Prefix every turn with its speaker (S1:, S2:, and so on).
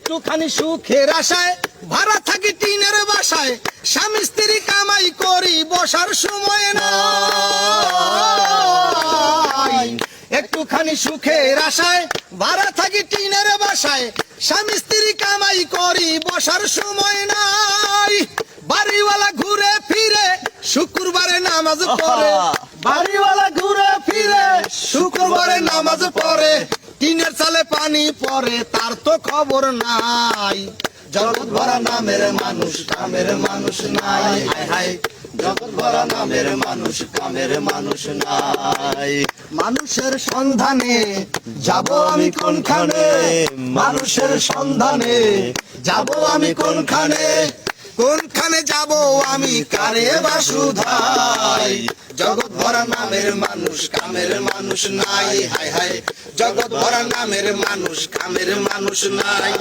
S1: একটুখানি সুখের আশায় ভাড়া থাকি টিনের বাসায়, স্বামী স্ত্রী কামাই করি বসার সময় নাই। একটুখানি সুখের আশায় ভাড়া থাকি টিনের বাসায়, স্বামী স্ত্রী কামাই করি বসার সময় নাই। বাড়িওয়ালা ঘুরে ফিরে শুক্রবারে নামাজ পড়ে, বাড়িওয়ালা ঘুরে ফিরে শুক্রবারে নামাজ পড়ে, টিনের চালে পানি পড়ে তার তো খবর নাই। জগৎ ভরা নামের মানুষ কামের মানুষ নাই, হায় হায় জগৎ ভরা নামের মানুষ কামের মানুষ নাই। মানুষের সন্ধানে যাব আমি কোনখানে, মানুষের সন্ধানে যাব আমি কোনখানে, কোনখানে যাব আমি কারে বাসুধাই। জগৎ ভরা নামের মানুষ কামের মানুষ নাই, হায় হায় জগৎ ভরা নামের মানুষ কামের মানুষ নাই।